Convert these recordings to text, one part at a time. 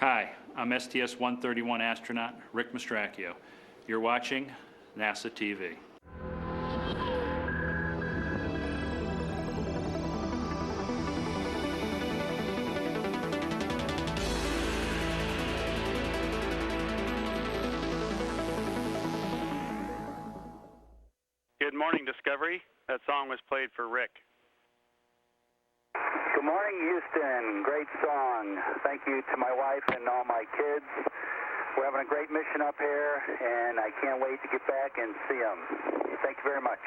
Hi, I'm STS-131 astronaut Rick Mastracchio. You're watching NASA TV. Good morning, Discovery. That song was played for Rick. Good morning, Houston. Great song. Thank you to my wife and all my kids. We're having a great mission up here, and I can't wait to get back and see them. Thank you very much.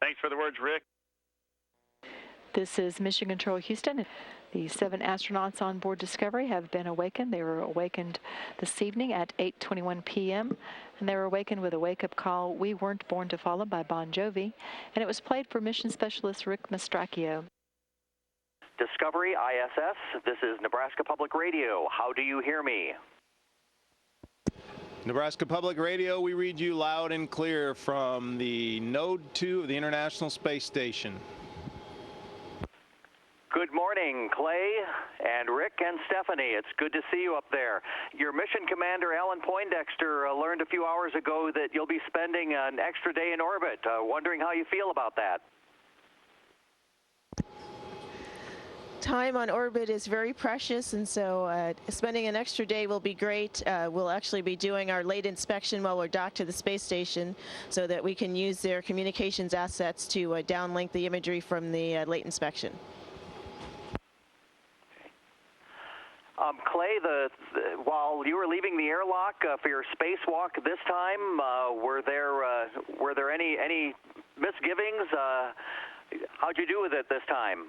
Thanks for the words, Rick. This is Mission Control Houston. The 7 astronauts on board Discovery have been awakened. They were awakened this evening at 8:21 p.m. and they were awakened with a wake-up call, "We Weren't Born to Follow" by Bon Jovi, and it was played for mission specialist Rick Mastracchio. Discovery ISS, this is Nebraska Public Radio. How do you hear me? Nebraska Public Radio, we read you loud and clear from the Node 2 of the International Space Station. Good morning, Clay and Rick and Stephanie. It's good to see you up there. Your mission commander, Alan Poindexter, learned a few hours ago that you'll be spending an extra day in orbit. Wondering how you feel about that. Time on orbit is very precious, and so spending an extra day will be great. We'll actually be doing our late inspection while we're docked to the space station so that we can use their communications assets to downlink the imagery from the late inspection. Clay, while you were leaving the airlock for your spacewalk this time, were there any misgivings? How'd you do with it this time?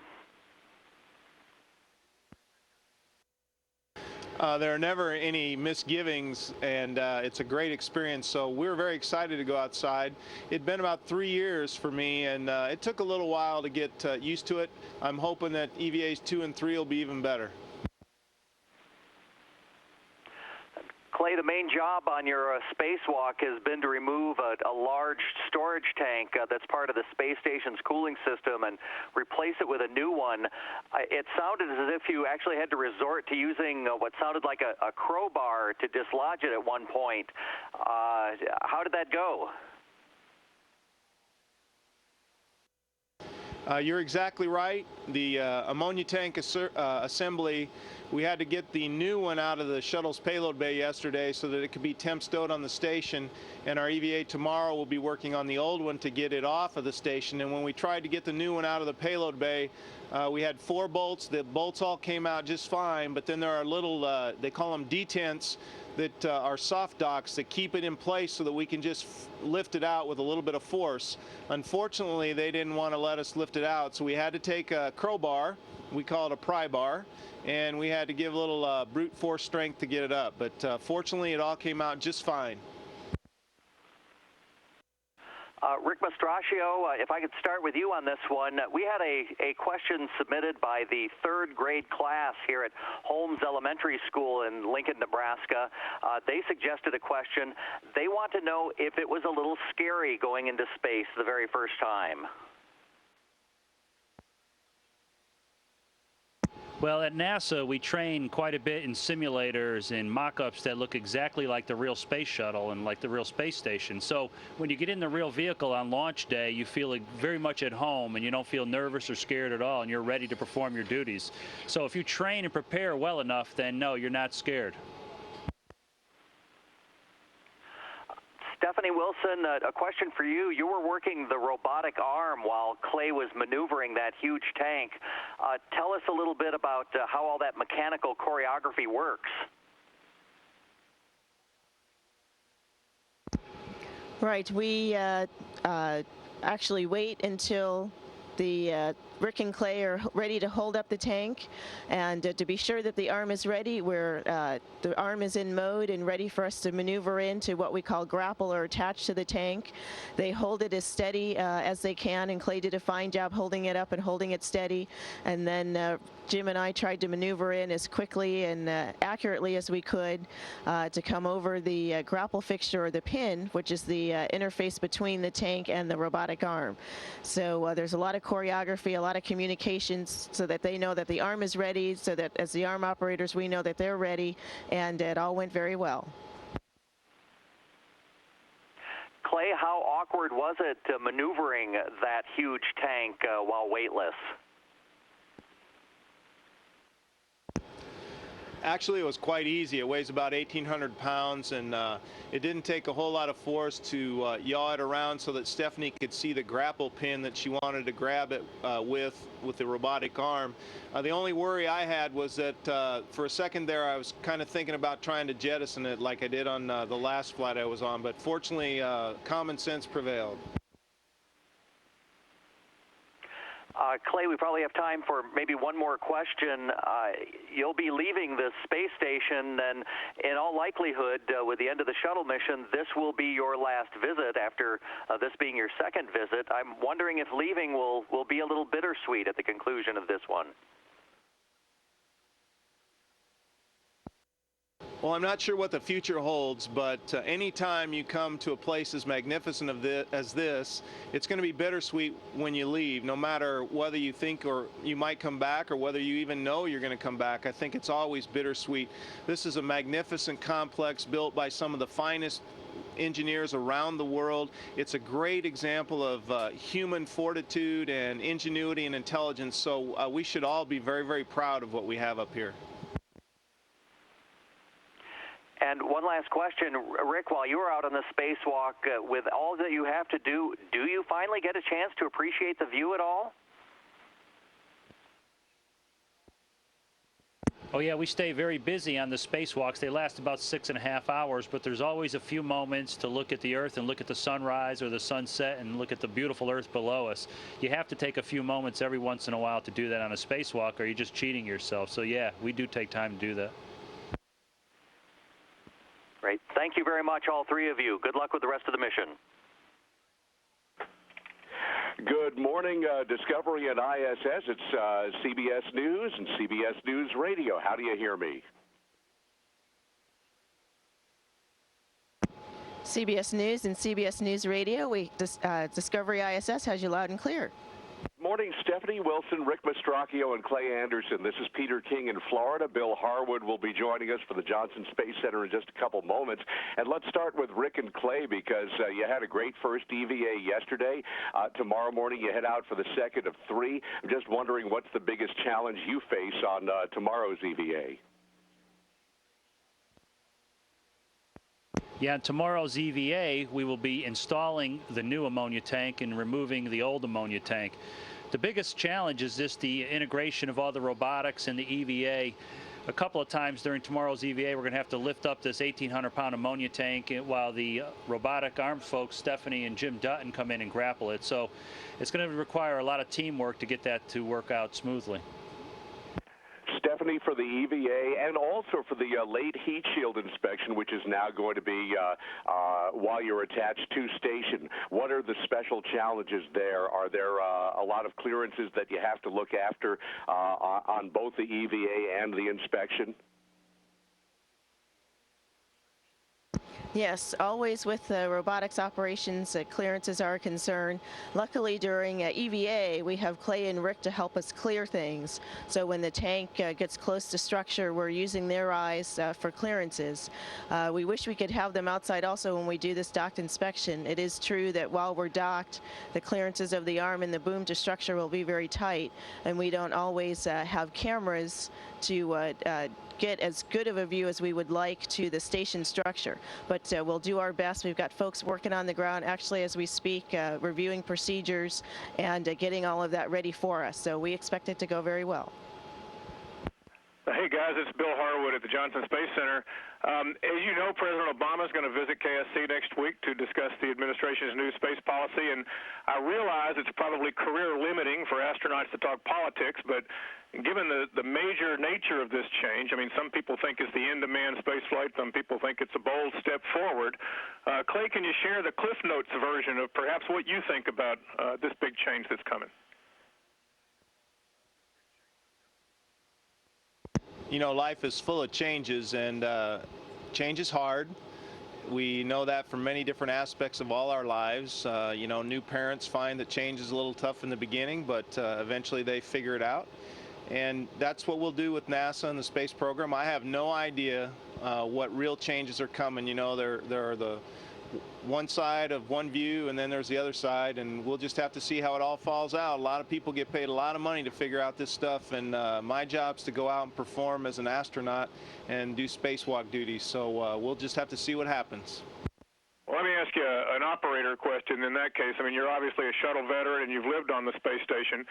There are never any misgivings, and it's a great experience, so we're very excited to go outside. It'd been about 3 years for me, and it took a little while to get used to it. I'm hoping that EVAs 2 and 3 will be even better. Clay, the main job on your spacewalk has been to remove a large storage tank that's part of the space station's cooling system and replace it with a new one. It sounded as if you actually had to resort to using what sounded like a crowbar to dislodge it at one point. How did that go? You're exactly right. The ammonia tank assembly, we had to get the new one out of the shuttle's payload bay yesterday so that it could be temp stowed on the station, and our EVA tomorrow will be working on the old one to get it off of the station. And when we tried to get the new one out of the payload bay, we had 4 bolts. The bolts all came out just fine, but then there are little, they call them detents, that are soft docks that keep it in place so that we can just lift it out with a little bit of force. Unfortunately, they didn't want to let us lift it out, so we had to take a crowbar, we call it a pry bar, and we had to give a little brute force strength to get it up. But fortunately, it all came out just fine. Rick Mastracchio, if I could start with you on this one. We had a question submitted by the 3rd grade class here at Holmes Elementary School in Lincoln, Nebraska. They suggested a question. They want to know if it was a little scary going into space the very first time. Well, at NASA, we train quite a bit in simulators and mock-ups that look exactly like the real space shuttle and like the real space station. So when you get in the real vehicle on launch day, you feel very much at home, and you don't feel nervous or scared at all, and you're ready to perform your duties. So if you train and prepare well enough, then no, you're not scared. Stephanie Wilson, a question for you. You were working the robotic arm while Clay was maneuvering that huge tank. Tell us a little bit about how all that mechanical choreography works. Right. We actually wait until the Rick and Clay are ready to hold up the tank, and to be sure that the arm is ready, the arm is in mode and ready for us to maneuver into what we call grapple or attach to the tank. They hold it as steady as they can, and Clay did a fine job holding it up and holding it steady, and then Jim and I tried to maneuver in as quickly and accurately as we could to come over the grapple fixture or the pin, which is the interface between the tank and the robotic arm. So there's a lot of choreography, a lot lot of communications so that they know that the arm is ready, so that as the arm operators, we know that they're ready, and it all went very well. Clay, how awkward was it maneuvering that huge tank while weightless? Actually, it was quite easy. It weighs about 1,800 pounds, and it didn't take a whole lot of force to yaw it around so that Stephanie could see the grapple pin that she wanted to grab it with the robotic arm. The only worry I had was that for a second there I was kind of thinking about trying to jettison it like I did on the last flight I was on, but fortunately common sense prevailed. Clay, we probably have time for maybe one more question. You'll be leaving the space station, and in all likelihood, with the end of the shuttle mission, this will be your last visit after this being your second visit. I'm wondering if leaving will be a little bittersweet at the conclusion of this one. Well, I'm not sure what the future holds, but anytime you come to a place as magnificent as this, it's going to be bittersweet when you leave, no matter whether you think or you might come back or whether you even know you're going to come back. I think it's always bittersweet. This is a magnificent complex built by some of the finest engineers around the world. It's a great example of human fortitude and ingenuity and intelligence, so we should all be very, very proud of what we have up here. And one last question, Rick, while you were out on the spacewalk, with all that you have to do you finally get a chance to appreciate the view at all? Oh yeah, we stay very busy on the spacewalks. They last about 6.5 hours, but there's always a few moments to look at the Earth and look at the sunrise or the sunset and look at the beautiful Earth below us. You have to take a few moments every once in a while to do that on a spacewalk, or you're just cheating yourself. So yeah, we do take time to do that. Great. Thank you very much, all three of you. Good luck with the rest of the mission. Good morning, Discovery and ISS. It's CBS News and CBS News Radio. How do you hear me? CBS News and CBS News Radio, Discovery ISS has you loud and clear. Morning, Stephanie Wilson, Rick Mastracchio, and Clay Anderson. This is Peter King in Florida. Bill Harwood will be joining us for the Johnson Space Center in just a couple moments. And let's start with Rick and Clay, because you had a great first EVA yesterday. Tomorrow morning you head out for the second of three. I'm just wondering what's the biggest challenge you face on tomorrow's EVA? Yeah, on tomorrow's EVA, we will be installing the new ammonia tank and removing the old ammonia tank. The biggest challenge is just the integration of all the robotics and the EVA. A couple of times during tomorrow's EVA, we're going to have to lift up this 1,800-pound ammonia tank while the robotic arm folks, Stephanie and Jim Dutton, come in and grapple it. So it's going to require a lot of teamwork to get that to work out smoothly. Stephanie, for the EVA and also for the late heat shield inspection, which is now going to be while you're attached to station, what are the special challenges there? Are there a lot of clearances that you have to look after on both the EVA and the inspection? Yes, always with robotics operations, clearances are a concern. Luckily, during EVA, we have Clay and Rick to help us clear things. So when the tank gets close to structure, we're using their eyes for clearances. We wish we could have them outside also when we do this docked inspection. It is true that while we're docked, the clearances of the arm and the boom to structure will be very tight, and we don't always have cameras to get as good of a view as we would like to the station structure. But we'll do our best. We've got folks working on the ground actually as we speak, reviewing procedures and getting all of that ready for us. So we expect it to go very well. Hey guys, it's Bill Harwood at the Johnson Space Center. As you know, President Obama is going to visit KSC next week to discuss the administration's new space policy, and I realize it's probably career limiting for astronauts to talk politics, but given the major nature of this change, I mean, some people think it's the end of manned space flight, some people think it's a bold step forward. Clay, can you share the Cliff Notes version of perhaps what you think about this big change that's coming? You know, life is full of changes, and change is hard. We know that from many different aspects of all our lives. You know, new parents find that change is a little tough in the beginning, but eventually they figure it out. And that's what we'll do with NASA and the space program. I have no idea what real changes are coming. You know, there are the one side of one view, and then there's the other side, and we'll just have to see how it all falls out. A lot of people get paid a lot of money to figure out this stuff, and my job's to go out and perform as an astronaut and do spacewalk duties. So we'll just have to see what happens. Well, let me ask you an operator question in that case. I mean, you're obviously a shuttle veteran and you've lived on the space station.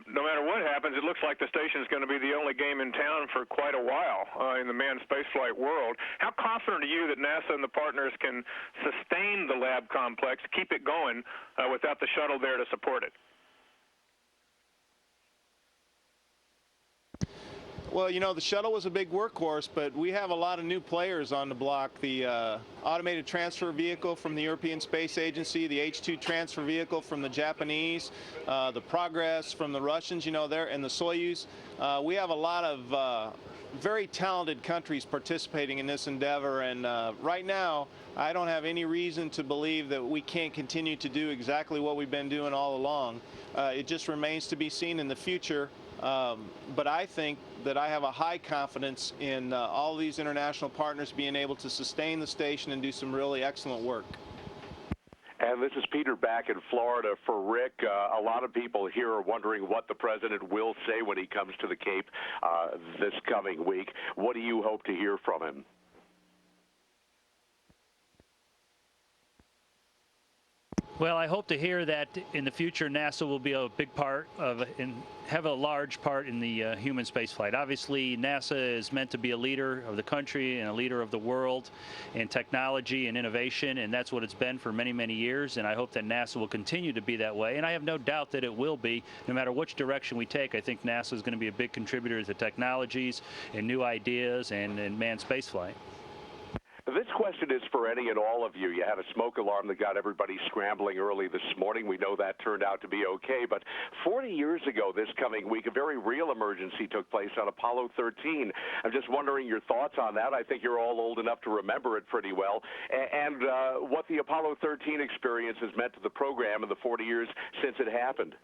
No matter what happens, it looks like the station is going to be the only game in town for quite a while in the manned spaceflight world. How confident are you that NASA and the partners can sustain the lab complex, keep it going without the shuttle there to support it? Well, you know, the shuttle was a big workhorse, but we have a lot of new players on the block. The automated transfer vehicle from the European Space Agency, the H-2 transfer vehicle from the Japanese, the Progress from the Russians, you know, and the Soyuz. We have a lot of very talented countries participating in this endeavor, and right now I don't have any reason to believe that we can't continue to do exactly what we've been doing all along. It just remains to be seen in the future. But I think that I have a high confidence in all these international partners being able to sustain the station and do some really excellent work. And this is Peter back in Florida for Rick. A lot of people here are wondering what the president will say when he comes to the Cape this coming week. What do you hope to hear from him? Well, I hope to hear that in the future NASA will be a big part of and have a large part in the human spaceflight. Obviously, NASA is meant to be a leader of the country and a leader of the world in technology and innovation, and that's what it's been for many, many years. And I hope that NASA will continue to be that way. And I have no doubt that it will be, no matter which direction we take. I think NASA is going to be a big contributor to technologies and new ideas and manned spaceflight. This question is for any and all of you. You had a smoke alarm that got everybody scrambling early this morning. We know that turned out to be okay. But 40 years ago this coming week, a very real emergency took place on Apollo 13. I'm just wondering your thoughts on that. I think you're all old enough to remember it pretty well. And what the Apollo 13 experience has meant to the program in the 40 years since it happened.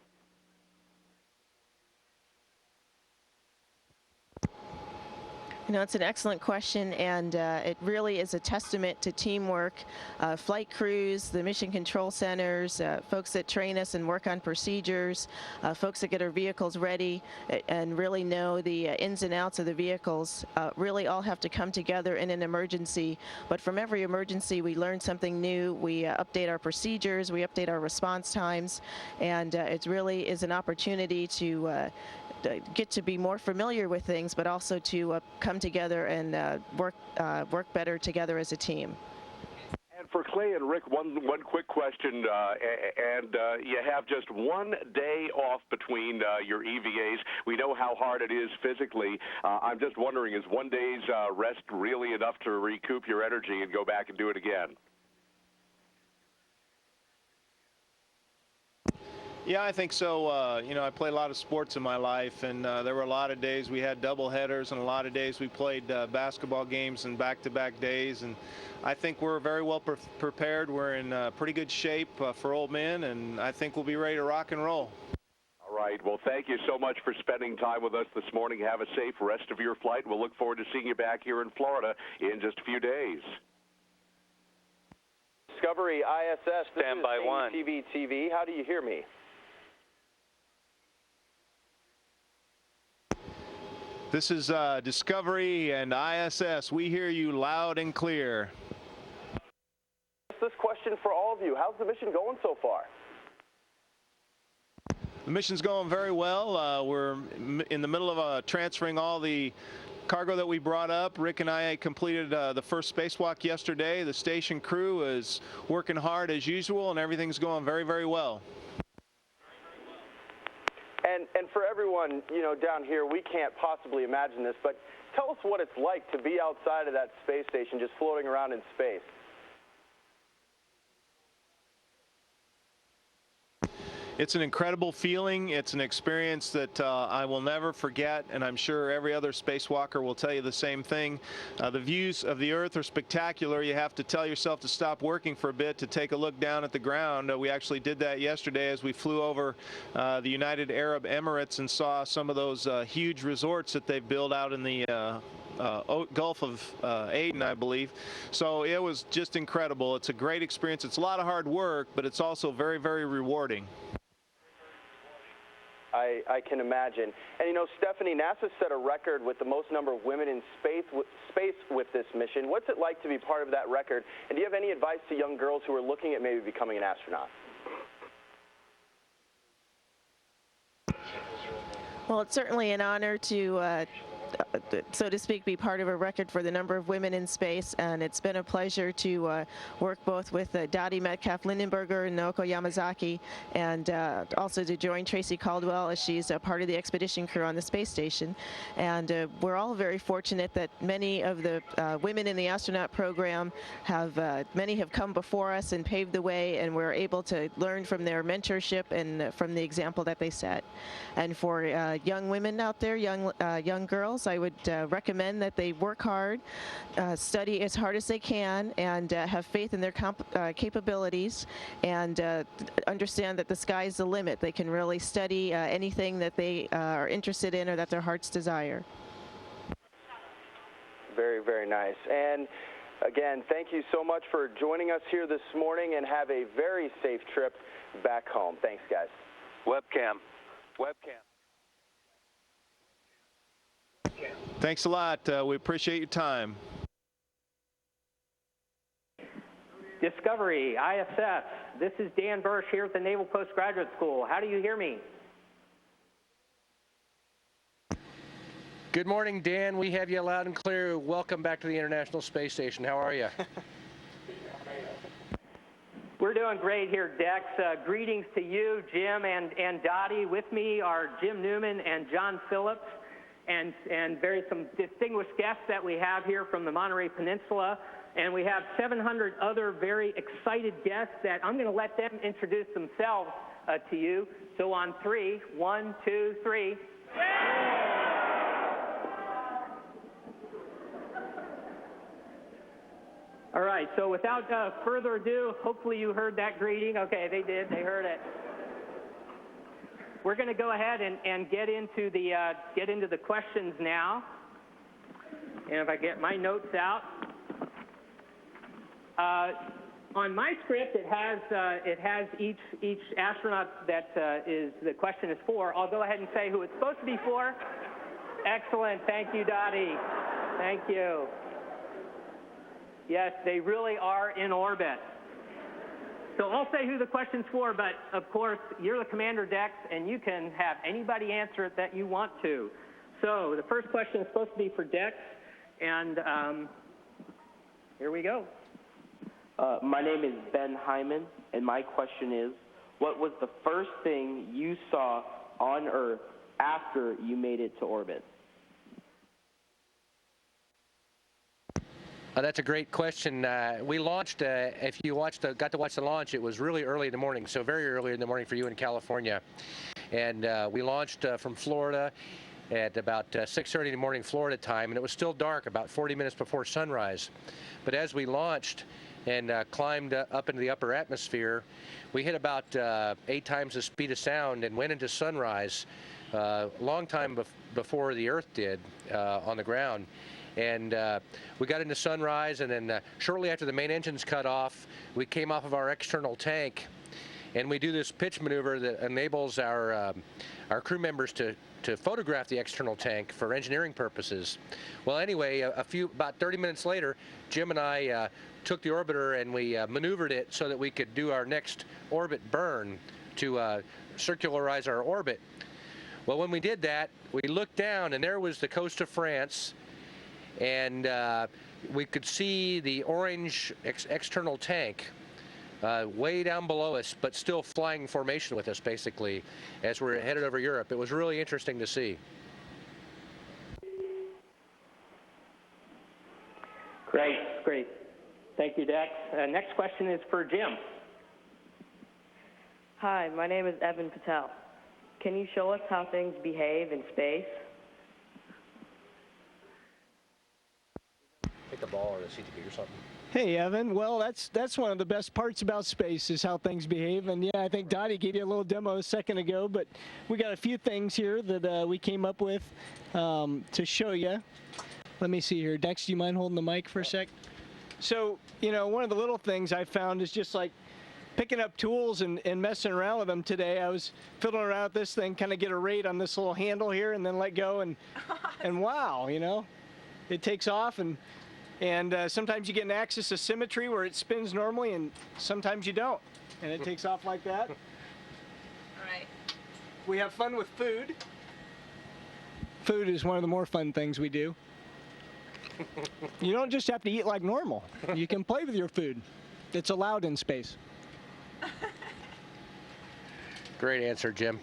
You know, it's an excellent question, and it really is a testament to teamwork. Flight crews, the mission control centers, folks that train us and work on procedures, folks that get our vehicles ready and really know the ins and outs of the vehicles, really all have to come together in an emergency. But from every emergency, we learn something new. We update our procedures, we update our response times, and it really is an opportunity to get to be more familiar with things, but also to come together and work better together as a team. And for Clay and Rick, one quick question, you have just 1 day off between your EVAs. We know how hard it is physically. I'm just wondering, is 1 day's rest really enough to recoup your energy and go back and do it again? Yeah, I think so. You know, I played a lot of sports in my life, and there were a lot of days we had double headers, and a lot of days we played basketball games in back-to-back days. And I think we're very well prepared. We're in pretty good shape for old men, and I think we'll be ready to rock and roll. All right. Well, thank you so much for spending time with us this morning. Have a safe rest of your flight. We'll look forward to seeing you back here in Florida in just a few days. Discovery ISS, Standby one. TV. How do you hear me? This is Discovery and ISS. We hear you loud and clear. This question for all of you. How's the mission going so far? The mission's going very well. We're in the middle of transferring all the cargo that we brought up. Rick and I completed the first spacewalk yesterday. The station crew is working hard as usual, and everything's going very, very well. And for everyone, you know, down here, we can't possibly imagine this, but tell us what it's like to be outside of that space station, just floating around in space. It's an incredible feeling. It's an experience that I will never forget, and I'm sure every other spacewalker will tell you the same thing. The views of the Earth are spectacular. You have to tell yourself to stop working for a bit to take a look down at the ground. We actually did that yesterday as we flew over the United Arab Emirates and saw some of those huge resorts that they've built out in the Gulf of Aden, I believe. So it was just incredible. It's a great experience. It's a lot of hard work, but it's also very, very rewarding. I can imagine. And you know, Stephanie, NASA set a record with the most number of women in space with this mission. What's it like to be part of that record? And do you have any advice to young girls who are looking at maybe becoming an astronaut? Well, it's certainly an honor to so to speak, be part of a record for the number of women in space, and it's been a pleasure to work both with Dottie Metcalf-Lindenberger and Naoko Yamazaki, and also to join Tracy Caldwell as she's a part of the expedition crew on the space station. And we're all very fortunate that many of the women in the astronaut program many have come before us and paved the way, and we're able to learn from their mentorship and from the example that they set. And for young women out there, young girls, I would recommend that they work hard, study as hard as they can, and have faith in their capabilities, and understand that the sky's the limit. They can really study anything that they are interested in or that their hearts desire. Very, very nice. And again, thank you so much for joining us here this morning, and have a very safe trip back home. Thanks, guys. Webcam. Thanks a lot. We appreciate your time. Discovery, ISS. This is Dan Bursch here at the Naval Postgraduate School. How do you hear me? Good morning, Dan. We have you loud and clear. Welcome back to the International Space Station. How are you? We're doing great here, Dex. Greetings to you, Jim and Dottie. With me are Jim Newman and John Phillips, and some distinguished guests that we have here from the Monterey Peninsula. And we have 700 other very excited guests that I'm going to let them introduce themselves to you. So on 3, 1, 2, 3. All right, so without further ado, hopefully you heard that greeting. Okay, they did, they heard it. We're going to go ahead and get into the questions now. And if I get my notes out, on my script it has each astronaut that the question is for. I'll go ahead and say who it's supposed to be for. Excellent, thank you, Dottie. Thank you. Yes, they really are in orbit. So I'll say who the question's for, but of course, you're the commander, Dex, and you can have anybody answer it that you want to. So the first question is supposed to be for Dex, and here we go. My name is Ben Hyman, and my question is, what was the first thing you saw on Earth after you made it to orbit? That's a great question. We launched, if you got to watch the launch, it was really early in the morning, so very early in the morning for you in California. And we launched from Florida at about 6:30 in the morning Florida time, and it was still dark, about 40 minutes before sunrise. But as we launched and climbed up into the upper atmosphere, we hit about 8 times the speed of sound and went into sunrise a long time before the Earth did on the ground. And we got into sunrise, and then shortly after the main engines cut off, we came off of our external tank, and we do this pitch maneuver that enables our crew members to photograph the external tank for engineering purposes. Well, anyway, about 30 minutes later, Jim and I took the orbiter and we maneuvered it so that we could do our next orbit burn to circularize our orbit. Well, when we did that, we looked down, and there was the coast of France, and we could see the orange external tank way down below us, but still flying formation with us, basically, as we're headed over Europe. It was really interesting to see. Great. Thank you, Dex. Next question is for Jim. Hi, my name is Evan Patel. Can you show us how things behave in space? Take the ball or the CTV or something. Hey, Evan. Well, that's one of the best parts about space is how things behave. And, yeah, I think Dottie gave you a little demo a second ago, but we got a few things here that we came up with to show you. Let me see here. Dex, do you mind holding the mic for a sec? So, you know, one of the little things I found is just like picking up tools and messing around with them today. I was fiddling around with this thing, kind of get a rate on this little handle here and then let go and wow, you know, it takes off and sometimes you get an axis of symmetry where it spins normally and sometimes you don't. And it takes off like that. All right. We have fun with food. Food is one of the more fun things we do. You don't just have to eat like normal. You can play with your food. It's allowed in space. Great answer, Jim.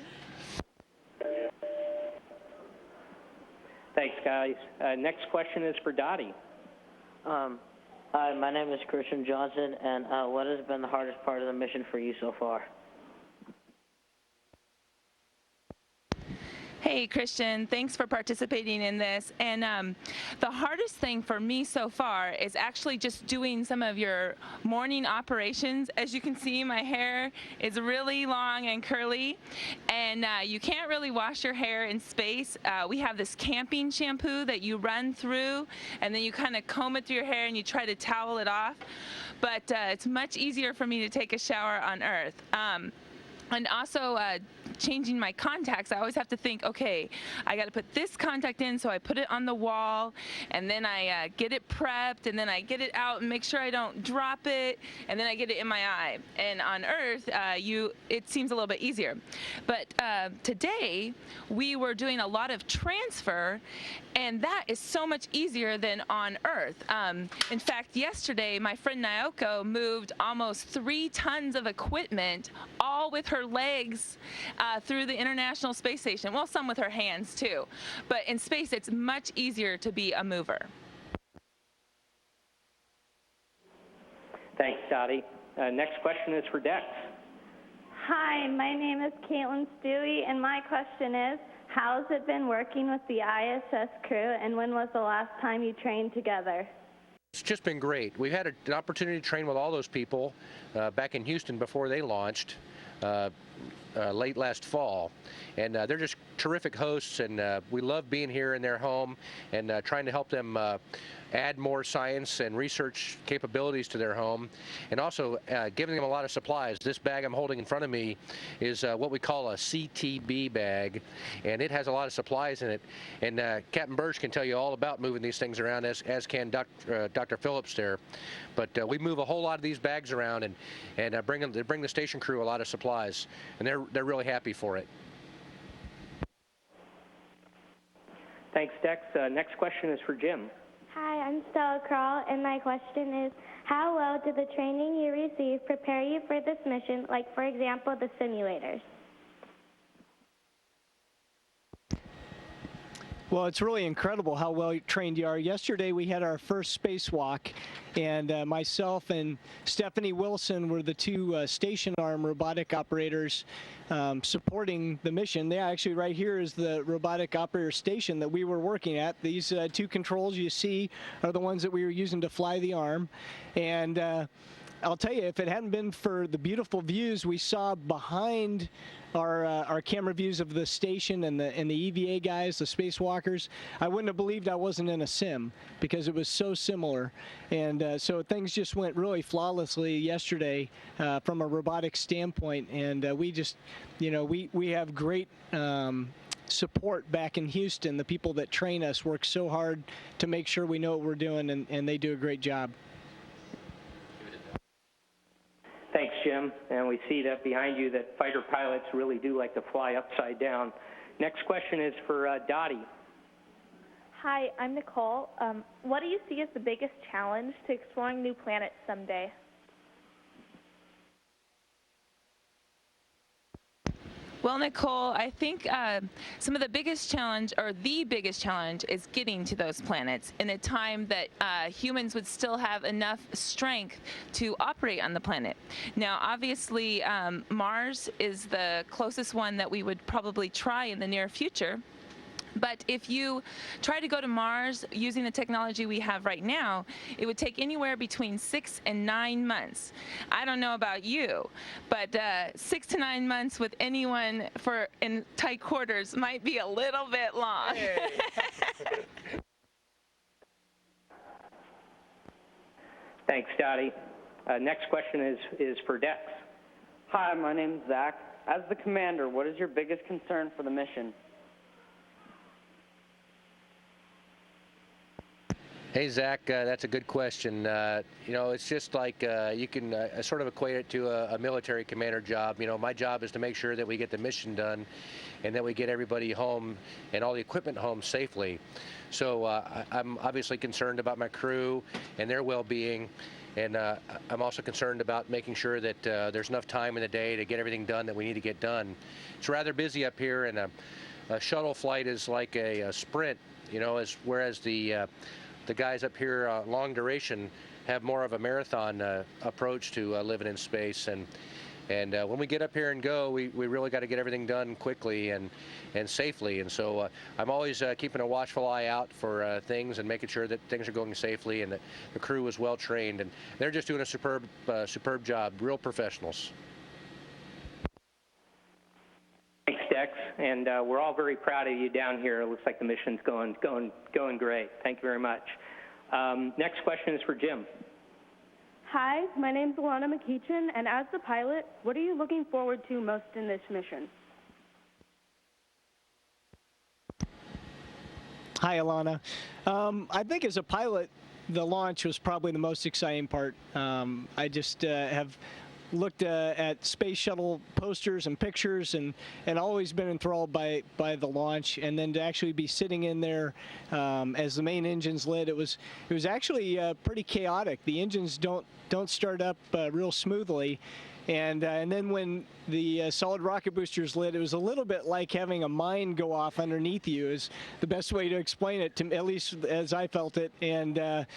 Thanks, guys. Next question is for Dottie. Hi, my name is Christian Johnson, and what has been the hardest part of the mission for you so far? Hey, Christian, thanks for participating in this. And the hardest thing for me so far is actually just doing some of your morning operations. As you can see, my hair is really long and curly, and you can't really wash your hair in space. We have this camping shampoo that you run through, and then you kind of comb it through your hair and you try to towel it off. But it's much easier for me to take a shower on Earth. And also changing my contacts, I always have to think, okay, I got to put this contact in, so I put it on the wall, and then I get it prepped, and then I get it out and make sure I don't drop it, and then I get it in my eye. And on Earth, it seems a little bit easier. But today, we were doing a lot of transfer, and that is so much easier than on Earth. In fact, yesterday, my friend Naoko moved almost 3 tons of equipment, all with her legs through the International Space Station. Well, some with her hands, too. But in space, it's much easier to be a mover. Thanks, Dottie. Next question is for Dex. Hi, my name is Caitlin Stewie, and my question is, how's it been working with the ISS crew, and when was the last time you trained together? It's just been great. We've had an opportunity to train with all those people back in Houston before they launched late last fall, and they're just terrific hosts, and we love being here in their home and trying to help them add more science and research capabilities to their home, and also giving them a lot of supplies. This bag I'm holding in front of me is what we call a CTB bag, and it has a lot of supplies in it. And Captain Burge can tell you all about moving these things around, as can Dr. Phillips there. But we move a whole lot of these bags around and bring the station crew a lot of supplies, and they're really happy for it. Thanks, Dex. Next question is for Jim. Hi, I'm Stella Kral, and my question is, how well did the training you received prepare you for this mission, like, for example, the simulators? Well, it's really incredible how well trained you are. Yesterday we had our first spacewalk, and myself and Stephanie Wilson were the 2 station arm robotic operators supporting the mission. Yeah, actually right here is the robotic operator station that we were working at. These 2 controls you see are the ones that we were using to fly the arm. And I'll tell you, if it hadn't been for the beautiful views we saw behind our camera views of the station and the EVA guys, the spacewalkers, I wouldn't have believed I wasn't in a sim, because it was so similar. And so things just went really flawlessly yesterday from a robotics standpoint. And we just, you know, we have great support back in Houston. The people that train us work so hard to make sure we know what we're doing, and they do a great job. Thanks, Jim. And we see that behind you that fighter pilots really do like to fly upside down. Next question is for Dottie. Hi, I'm Nicole. What do you see as the biggest challenge to exploring new planets someday? Well, Nicole, I think some of the biggest challenge, or the biggest challenge, is getting to those planets in a time that humans would still have enough strength to operate on the planet. Now, obviously, Mars is the closest one that we would probably try in the near future. But if you try to go to Mars using the technology we have right now, it would take anywhere between 6 and 9 months. I don't know about you, but 6 to 9 months with anyone in tight quarters might be a little bit long. Hey. Thanks, Dottie. Next question is for Dex. Hi, my name's Zach. As the commander, what is your biggest concern for the mission? Hey, Zach, that's a good question. You know, it's just like you can sort of equate it to a military commander job. You know, my job is to make sure that we get the mission done and that we get everybody home and all the equipment home safely. So I'm obviously concerned about my crew and their well-being. And I'm also concerned about making sure that there's enough time in the day to get everything done that we need to get done. It's rather busy up here, and a shuttle flight is like a sprint, you know, whereas the guys up here, long duration, have more of a marathon approach to living in space. And when we get up here and go, we really got to get everything done quickly and safely. And so I'm always keeping a watchful eye out for things and making sure that things are going safely and that the crew is well trained. And they're just doing a superb job, real professionals. Thanks, Dex. And we're all very proud of you down here. It looks like the mission's going great. Thank you very much. Next question is for Jim. Hi, my name's Alana McEachin, and as the pilot, what are you looking forward to most in this mission? Hi, Alana. I think as a pilot, the launch was probably the most exciting part. I just have looked at space shuttle posters and pictures and always been enthralled by the launch, and then to actually be sitting in there as the main engines lit, it was actually pretty chaotic. The engines don't start up real smoothly, and then when the solid rocket boosters lit, it was a little bit like having a mine go off underneath you is the best way to explain it, to at least as I felt it. And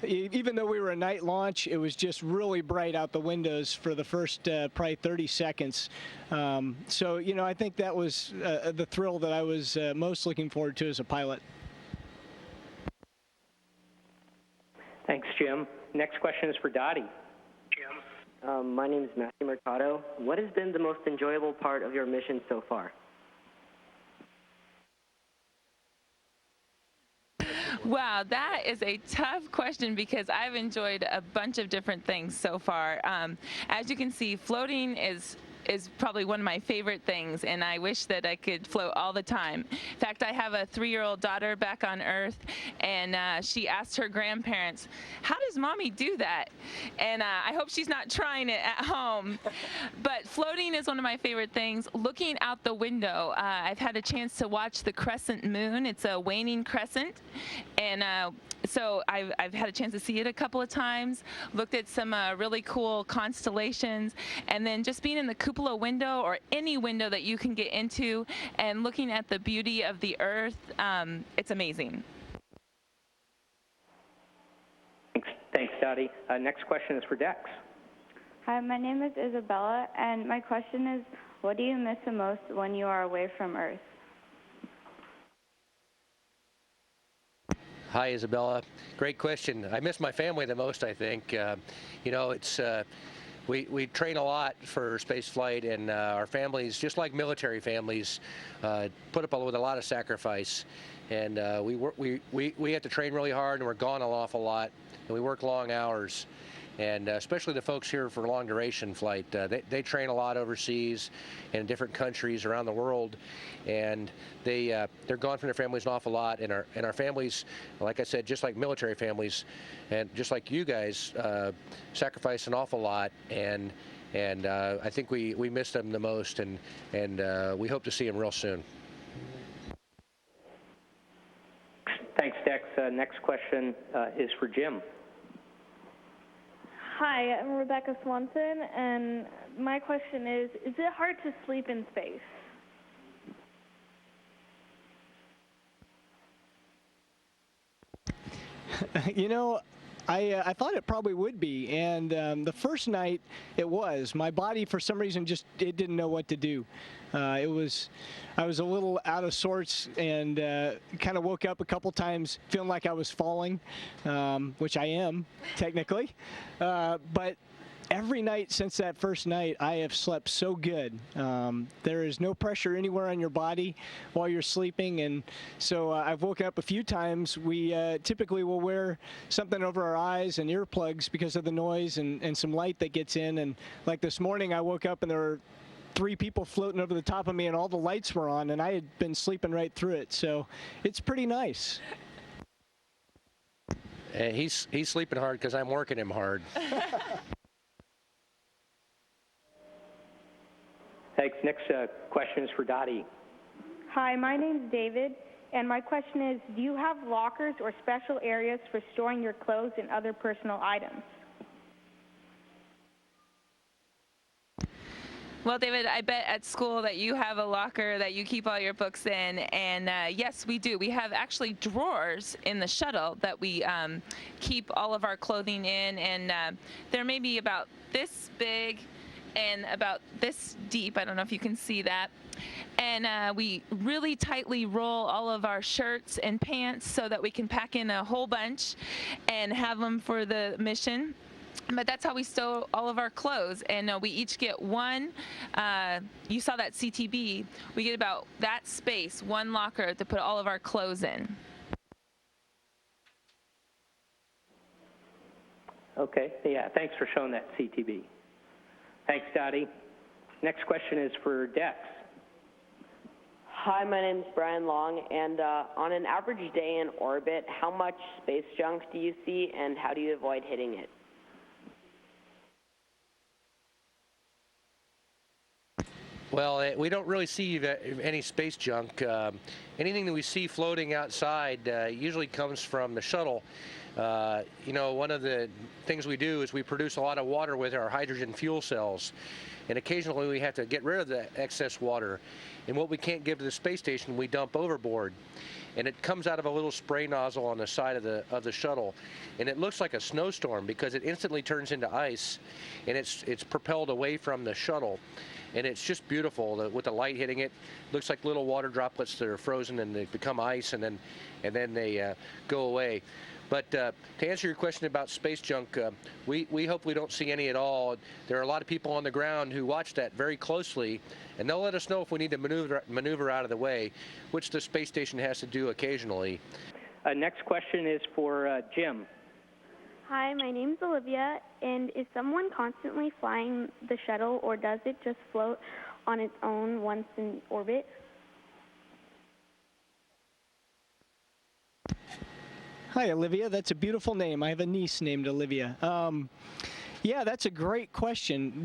even though we were a night launch, it was just really bright out the windows for the first probably 30 seconds. So, you know, I think that was the thrill that I was most looking forward to as a pilot. Thanks, Jim. Next question is for Dottie. My name is Matthew Mercado. What has been the most enjoyable part of your mission so far? Wow, that is a tough question because I've enjoyed a bunch of different things so far. As you can see, floating is probably one of my favorite things, and I wish that I could float all the time. In fact, I have a 3-year-old daughter back on Earth, and she asked her grandparents, how does mommy do that? And I hope she's not trying it at home. But floating is one of my favorite things. Looking out the window, I've had a chance to watch the crescent moon. It's a waning crescent, and so I've had a chance to see it a couple of times, looked at some really cool constellations, and then just being in the cupola window or any window that you can get into and looking at the beauty of the Earth, it's amazing. Thanks, Dottie. Next question is for Dex. Hi, my name is Isabella, and my question is, what do you miss the most when you are away from Earth? Hi, Isabella. Great question. I miss my family the most, I think. You know, it's we train a lot for space flight, and our families, just like military families, put up with a lot of sacrifice. And we have to train really hard, and we're gone an awful lot, and we work long hours. And especially the folks here for long duration flight, they train a lot overseas and in different countries around the world, and they're gone from their families an awful lot. And our families, like I said, just like military families, and just like you guys, sacrifice an awful lot. And I think we miss them the most, and we hope to see them real soon. Thanks, Dex. Next question is for Jim. Hi, I'm Rebecca Swanson, and my question is it hard to sleep in space? You know, I thought it probably would be, and the first night it was. My body, for some reason, it didn't know what to do. I was a little out of sorts and kind of woke up a couple times feeling like I was falling, which I am, technically. But every night since that first night, I have slept so good. There is no pressure anywhere on your body while you're sleeping, and so I've woken up a few times. We typically will wear something over our eyes and earplugs because of the noise and some light that gets in. And like this morning, I woke up and there were 3 people floating over the top of me, and all the lights were on, and I had been sleeping right through it. So it's pretty nice. He's sleeping hard because I'm working him hard. Thanks. Next question is for Dottie. Hi, my name's David, and my question is, do you have lockers or special areas for storing your clothes and other personal items? Well, David, I bet at school that you have a locker that you keep all your books in, and yes, we do. We have actually drawers in the shuttle that we keep all of our clothing in, and they're maybe about this big and about this deep. I don't know if you can see that. And we really tightly roll all of our shirts and pants so that we can pack in a whole bunch and have them for the mission. But that's how we stow all of our clothes, and we each get one. You saw that CTB. We get about that space, one locker, to put all of our clothes in. Okay, yeah, thanks for showing that CTB. Thanks, Dottie. Next question is for Dex. Hi, my name's Brian Long, and on an average day in orbit, how much space junk do you see, and how do you avoid hitting it? Well, we don't really see any space junk. Anything that we see floating outside usually comes from the shuttle. You know, one of the things we do is we produce a lot of water with our hydrogen fuel cells, and occasionally we have to get rid of the excess water. And what we can't give to the space station, we dump overboard. And it comes out of a little spray nozzle on the side of the shuttle, and it looks like a snowstorm because it instantly turns into ice, and it's propelled away from the shuttle. And it's just beautiful with the light hitting it. Looks like little water droplets that are frozen and they become ice, and then they go away. But to answer your question about space junk, we hopefully don't see any at all. There are a lot of people on the ground who watch that very closely, and they'll let us know if we need to maneuver out of the way, which the space station has to do occasionally. Next question is for Jim. Hi, my name's Olivia, and is someone constantly flying the shuttle, or does it just float on its own once in orbit? Hi, Olivia. That's a beautiful name. I have a niece named Olivia. Yeah, that's a great question.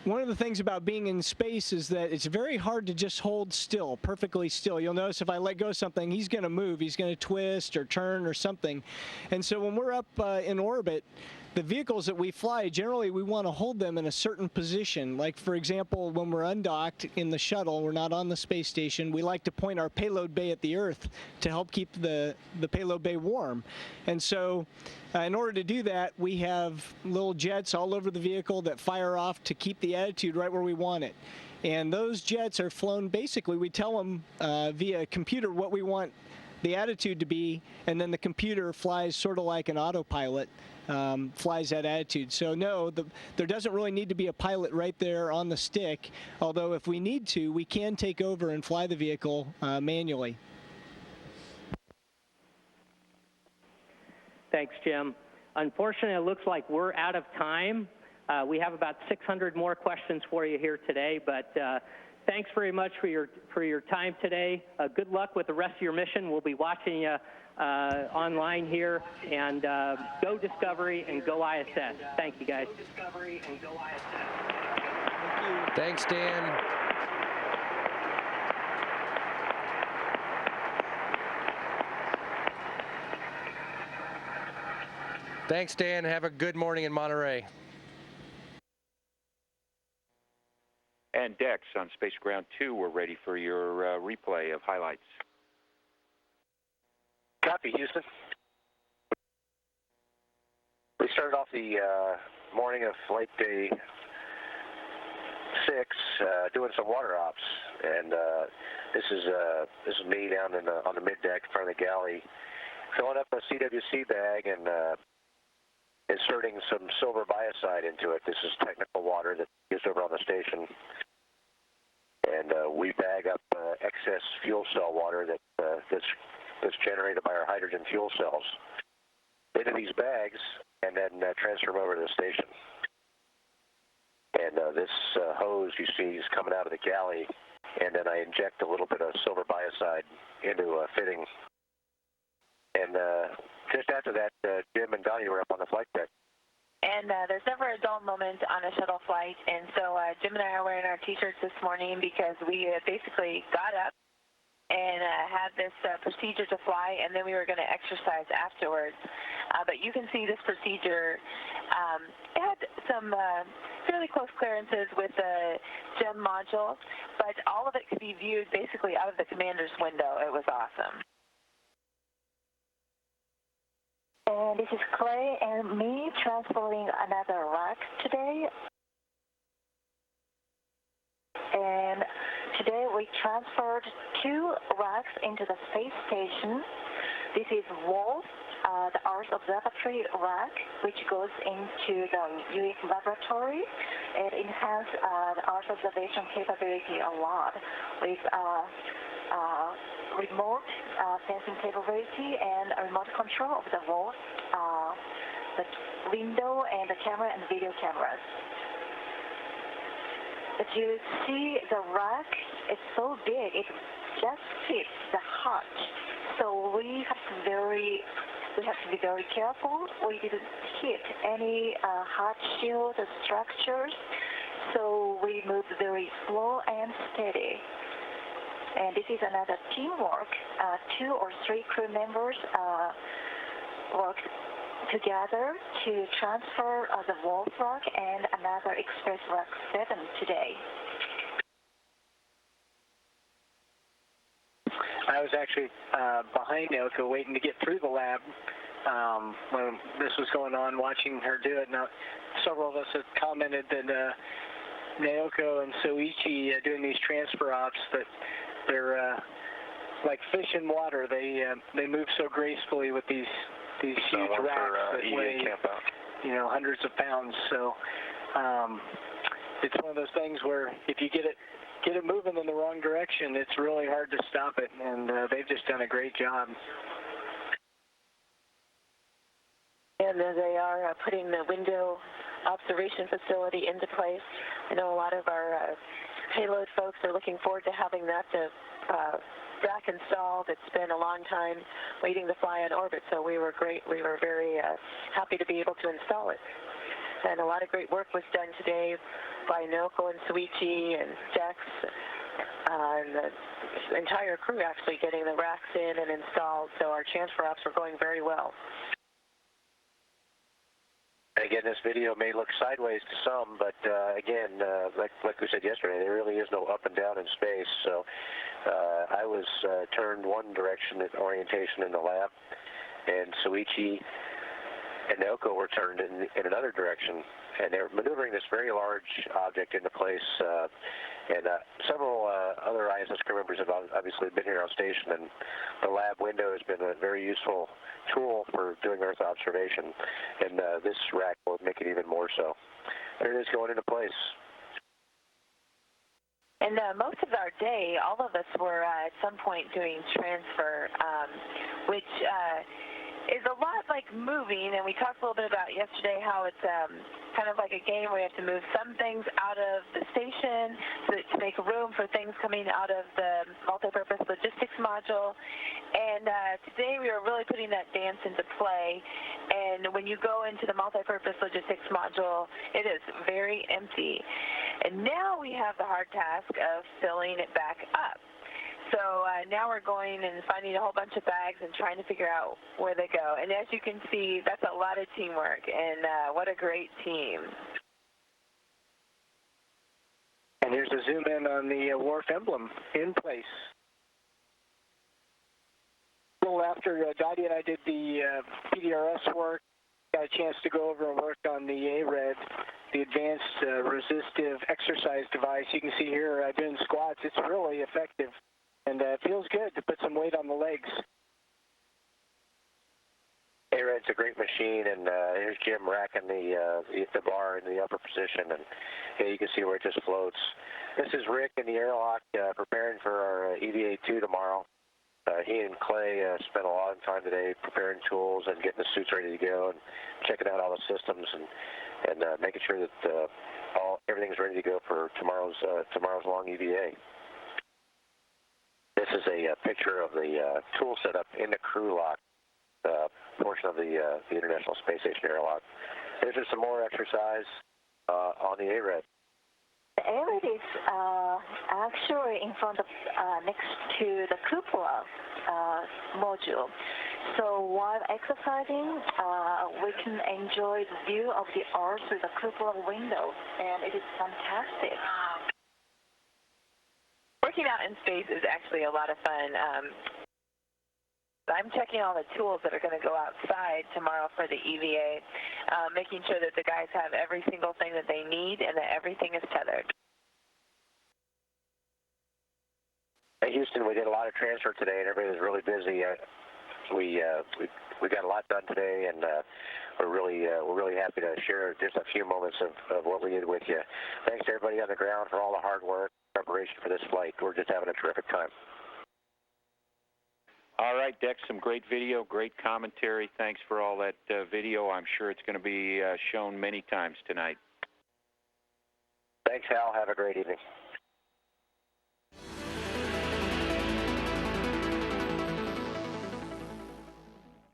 One of the things about being in space is that it's very hard to just hold still, perfectly still. You'll notice if I let go of something, he's going to move. He's going to twist or turn or something. And so when we're up in orbit, the vehicles that we fly, generally we want to hold them in a certain position. Like, for example, when we're undocked in the shuttle, we're not on the space station, we like to point our payload bay at the Earth to help keep the payload bay warm. And so in order to do that, we have little jets all over the vehicle that fire off to keep the attitude right where we want it. And those jets are flown, basically, we tell them via computer what we want the attitude to be, and then the computer flies sort of like an autopilot, flies that attitude. So no, there doesn't really need to be a pilot right there on the stick, although if we need to, we can take over and fly the vehicle manually. Thanks, Jim. Unfortunately, it looks like we're out of time. We have about 600 more questions for you here today, but thanks very much for your time today. Good luck with the rest of your mission. We'll be watching you online here, and go Discovery and go ISS. Thank you, guys. Discovery and go ISS. Thanks, Dan. Thanks, Dan. Have a good morning in Monterey. And Dex on Space Ground 2, we're ready for your replay of highlights. Copy, Houston. We started off the morning of flight day 6 doing some water ops, and this is me down on the mid deck in front of the galley, filling up a CWC bag and inserting some silver biocide into it. This is technical water that's used over on the station, and we bag up excess fuel cell water that's generated by our hydrogen fuel cells into these bags, and then transfer them over to the station. And this hose you see is coming out of the galley, and then I inject a little bit of silver biocide into a fitting. And just after that, Jim and Donnie were up on the flight deck. And there's never a dull moment on a shuttle flight, and so Jim and I are wearing our T-shirts this morning because we basically got up and had this procedure to fly, and then we were going to exercise afterwards. But you can see this procedure, it had some fairly close clearances with the GEM module, but all of it could be viewed basically out of the commander's window. It was awesome. And this is Clay and me transferring another rack today. And today we transferred 2 racks into the space station. This is WOLF, the Earth Observatory rack, which goes into the UX laboratory. It enhances the Earth observation capability a lot with remote sensing capability and a remote control of the WOLF, the window and the camera and video cameras. As you see, the rack is so big, it just fits the hatch. So we have to be very careful. We didn't hit any hatch shields or structures, so we moved very slow and steady. And this is another teamwork. 2 or 3 crew members worked together to transfer the WOLF rack and another Express Rack 7 today. I was actually behind Naoko waiting to get through the lab when this was going on, watching her do it. Now, several of us have commented that Naoko and Soichi doing these transfer ops, that they're like fish in water. They move so gracefully with these huge racks that weigh hundreds of pounds. So it's one of those things where if you get it moving in the wrong direction, it's really hard to stop it, and they've just done a great job. And they are putting the window observation facility into place. I know a lot of our payload folks are looking forward to having that rack installed. It's been a long time waiting to fly on orbit, so we were very happy to be able to install it. And a lot of great work was done today by Naoko and Soichi and Dex, and the entire crew actually getting the racks in and installed, so our transfer ops were going very well. Again, this video may look sideways to some, but again, like we said yesterday, there really is no up and down in space. So I was turned one direction at orientation in the lab, and Soichi and Naoko were turned in another direction, and they're maneuvering this very large object into place. And several other ISS crew members have obviously been here on station, and the lab window has been a very useful tool for doing Earth observation, and this rack will make it even more so. There it is going into place. And most of our day, all of us were at some point doing transfer, which is a lot like moving, and we talked a little bit about yesterday how it's kind of like a game where you have to move some things out of the station to make room for things coming out of the multipurpose logistics module. And today we are really putting that dance into play. And when you go into the multipurpose logistics module, it is very empty. And now we have the hard task of filling it back up. So now we're going and finding a whole bunch of bags and trying to figure out where they go. And as you can see, that's a lot of teamwork, and what a great team. And here's a zoom in on the wharf emblem in place. A little after Dottie and I did the PDRS work, got a chance to go over and work on the ARED, the Advanced Resistive Exercise Device. You can see here doing squats. It's really effective, and it feels good to put some weight on the legs. ARED's a great machine, and here's Jim racking the bar in the upper position, and yeah, you can see where it just floats. This is Rick in the airlock preparing for our EVA-2 tomorrow. He and Clay spent a lot of time today preparing tools and getting the suits ready to go and checking out all the systems and making sure that everything's ready to go for tomorrow's long EVA. This is a picture of the tool setup in the crew lock portion of the International Space Station airlock. There's just some more exercise on the ARED. The ARED is actually in front of, next to the cupola module. So while exercising, we can enjoy the view of the Earth through the cupola window, and it is fantastic. Working out in space is actually a lot of fun. I'm checking all the tools that are going to go outside tomorrow for the EVA, making sure that the guys have every single thing that they need and that everything is tethered. Hey, Houston, we did a lot of transfer today, and everybody was really busy. We got a lot done today, and we're really happy to share just a few moments of what we did with you. Thanks to everybody on the ground for all the hard work, preparation for this flight. We're just having a terrific time. All right, Dex, some great video, great commentary. Thanks for all that video. I'm sure it's going to be shown many times tonight. Thanks, Hal. Have a great evening.